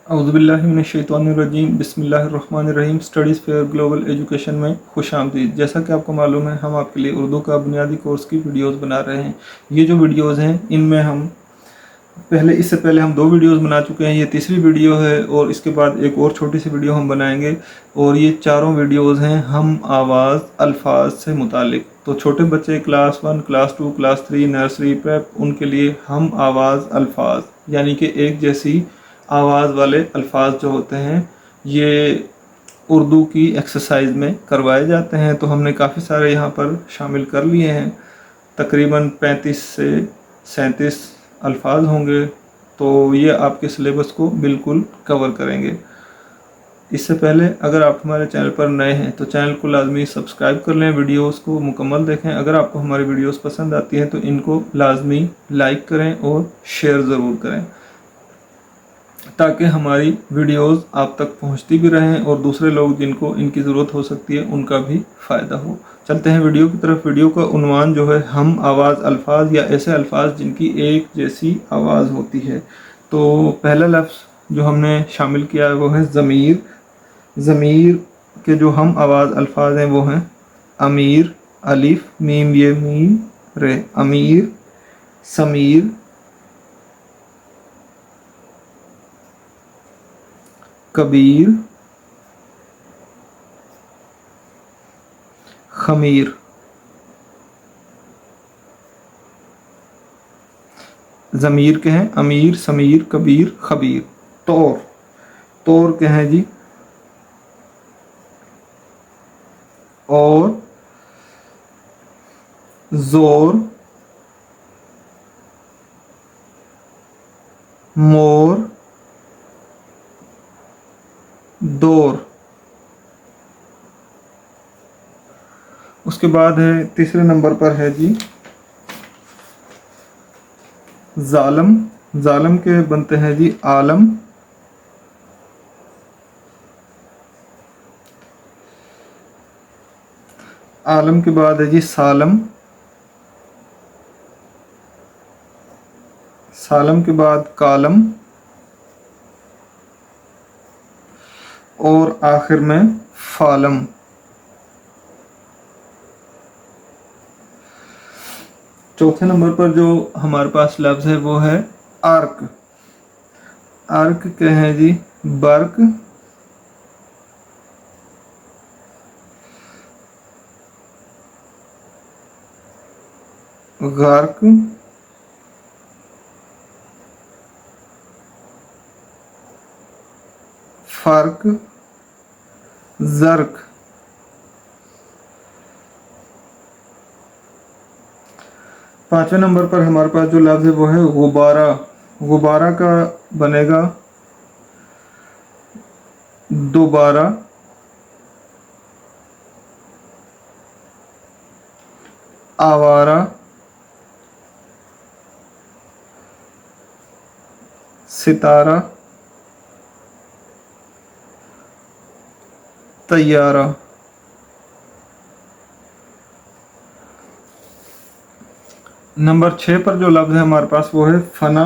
औज़ुबिल्लाहिमिनश्शैतानिर्रजीम बिस्मिल्लाहिर्रहमानिर्रहीम। Studies fair global education में खुशामदीद। जैसा कि आपको मालूम है, हम आपके लिए उर्दू का बुनियादी कोर्स की वीडियोस बना रहे हैं। ये जो वीडियोस हैं, इनमें हम इससे पहले हम 2 वीडियोस बना चुके हैं। ये तीसरी वीडियो है और इसके बाद एक और छोटी सी वीडियो हम बनाएंगे। और ये चारों वीडियोस हैं हम आवाज़ अल्फाज से मुतालिक। तो छोटे बच्चे class 1, class 2, class 3, nursery, prep, उनके लिए हम आवाज़ अल्फाज यानी कि एक जैसी आवाज़ वाले अल्फाज जो होते हैं, ये उर्दू की एक्सरसाइज में करवाए जाते हैं। तो हमने काफ़ी सारे यहाँ पर शामिल कर लिए हैं। तकरीबन 35 से 37 अल्फाज होंगे। तो ये आपके सिलेबस को बिल्कुल कवर करेंगे। इससे पहले अगर आप हमारे चैनल पर नए हैं तो चैनल को लाजमी सब्सक्राइब कर लें, वीडियोस को मुकम्मल देखें। अगर आपको हमारी वीडियोस पसंद आती हैं तो इनको लाजमी लाइक करें और शेयर ज़रूर करें, ताकि हमारी वीडियोस आप तक पहुंचती भी रहें और दूसरे लोग जिनको इनकी ज़रूरत हो सकती है उनका भी फ़ायदा हो। चलते हैं वीडियो की तरफ। वीडियो का उन्वान जो है, हम आवाज़ अल्फाज या ऐसे अल्फाज जिनकी एक जैसी आवाज़ होती है। तो पहला लफ्ज़ जो हमने शामिल किया है वो है ज़मीर। ज़मीर के जो हम आवाज़ अल्फाज हैं वो हैं अमीर, अलिफ मीम ये मीम रे, अमीर, समीर, कबीर, खमीर। ज़मीर के हैं अमीर, समीर, कबीर, खबीर। तौर, तौर के हैं जी और, ज़ोर, मोर, दौर। उसके बाद है तीसरे नंबर पर है जी ज़ालम। ज़ालम के बनते हैं जी आलम, आलम के बाद है जी सालम, सालम के बाद कालम और आखिर में फालम। चौथे नंबर पर जो हमारे पास लफ्ज़ है वो है आर्क। आर्क के हैं जी बर्क, गर्क, फर्क, जर्क। पांचवें नंबर पर हमारे पास जो लफ्ज़ है वो है गुब्बारा। गुब्बारा का बनेगा दोबारा, आवारा, सितारा, तैयारा। नंबर 6 पर जो लफ्ज़ है हमारे पास वो है फना।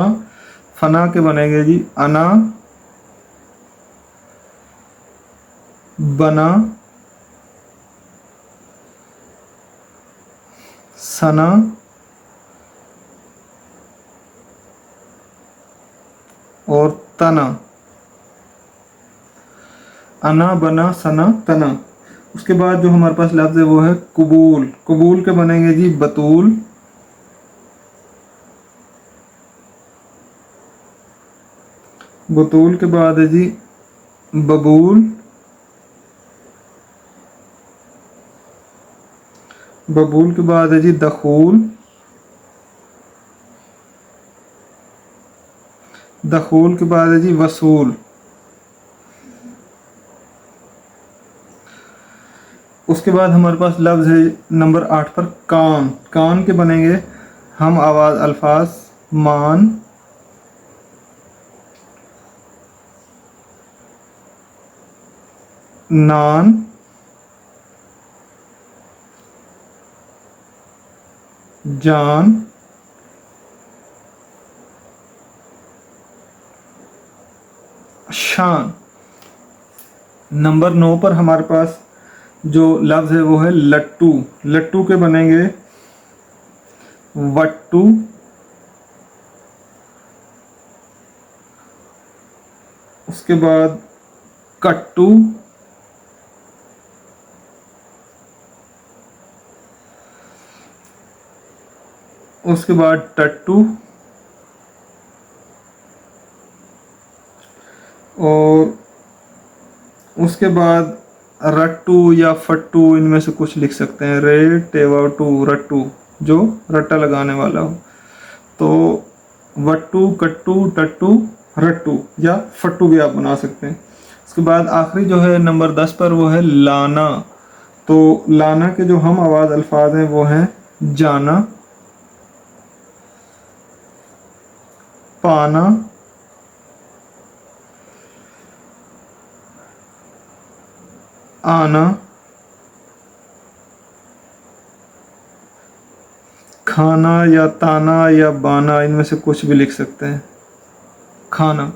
फना के बनेंगे जी अना, बना, सना और तना। अना, बना, सना, तना। उसके बाद जो हमारे पास लफ्ज़ है वो है कबूल। कबूल के बनेंगे जी बतूल, बतूल के बाद है जी बबूल, बबूल के बाद है जी दखूल, दखूल के बाद है जी वसूल। उसके बाद हमारे पास लफ्ज़ है नंबर 8 पर कान। कान के बनेंगे हम आवाज़ अल्फाज मान, नान, जान, शान। नंबर 9 पर हमारे पास जो लफ्ज़ है वो है लट्टू। लट्टू के बनेंगे वट्टू, उसके बाद कट्टू, उसके बाद टट्टू, और उसके बाद रट्टू या फट्टू, इनमें से कुछ लिख सकते हैं। रे टेवा टू, रट्टू, जो रट्टा लगाने वाला हो। तो वट्टू, कट्टू, टट्टू, रट्टू या फट्टू भी आप बना सकते हैं। उसके बाद आखिरी जो है नंबर 10 पर वो है लाना। तो लाना के जो हम आवाज़ अल्फाज हैं वो हैं जाना, पाना, आना, खाना या ताना या बाना, इनमें से कुछ भी लिख सकते हैं। खाना,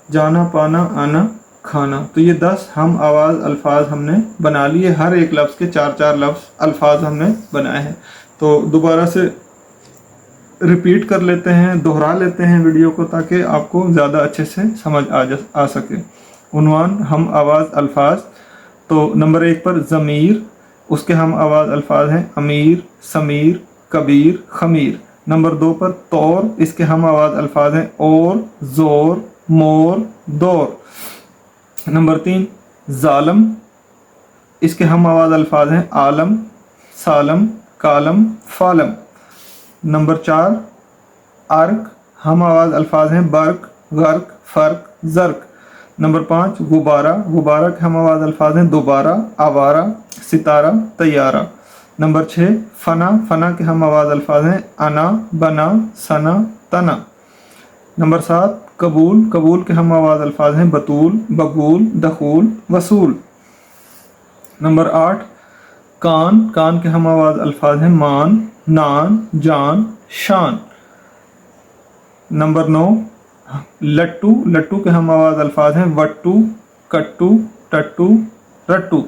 जाना, पाना, आना, खाना। तो ये 10 हम आवाज़ अल्फाज हमने बना लिए। हर एक लफ्ज़ के 4-4 लफ्ज़ अल्फाज हमने बनाए हैं। तो दोबारा से रिपीट कर लेते हैं, दोहरा लेते हैं वीडियो को, ताकि आपको ज़्यादा अच्छे से समझ आ सके। उन्वान हम आवाज़ अल्फाज। तो नंबर 1 पर ज़मीर, उसके हम आवाज़ अल्फाज हैं अमीर, समीर, कबीर, खमीर। नंबर 2 पर तौर, इसके हम आवाज़ अल्फाज हैं और, ज़ोर, मोर, दौर। नंबर 3 ज़ालम, इसके हम आवाज़ अल्फाज हैं आलम, सालम, कालम, फालम। नंबर 4 अर्क, हम आवाज़ अल्फाज हैं बर्क, गर्क, फ़र्क, ज़र्क। नंबर 5 गुब्बारा, गुब्बारा के हम आवाज़ अल्फाज हैं दोबारा, आवारा, सितारा, तैयारा। नंबर 6 फ़ना, फ़ना के हम आवाज़ अल्फाज हैं अना, बना, सना, तना। नंबर 7 कबूल, कबूल के हम आवाज़ अल्फाज हैं बतूल, बबूल, दखूल, वसूल। नंबर 8 कान, कान के हम आवाज़ अल्फाज हैं मान, नान, जान, शान। नंबर 9 लट्टू, लट्टू के हम आवाज़ अल्फाज हैं वट्टू, कट्टू, टट्टू, रट्टू।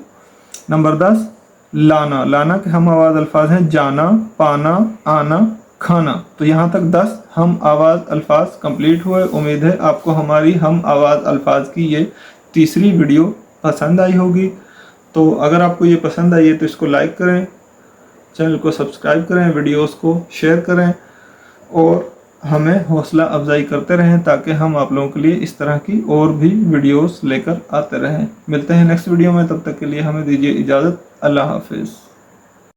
नंबर 10 लाना, लाना के हम आवाज़ अल्फाज हैं जाना, पाना, आना, खाना। तो यहाँ तक 10 हम आवाज़ अल्फाज कंप्लीट हुए। उम्मीद है आपको हमारी हम आवाज़ अल्फाज की ये तीसरी वीडियो पसंद आई होगी। तो अगर आपको ये पसंद आई है तो इसको लाइक करें, चैनल को सब्सक्राइब करें, वीडियोस को शेयर करें और हमें हौसला अफजाई करते रहें, ताकि हम आप लोगों के लिए इस तरह की और भी वीडियोस लेकर आते रहें। मिलते हैं नेक्स्ट वीडियो में, तब तक के लिए हमें दीजिए इजाज़त। अल्लाह हाफिज़।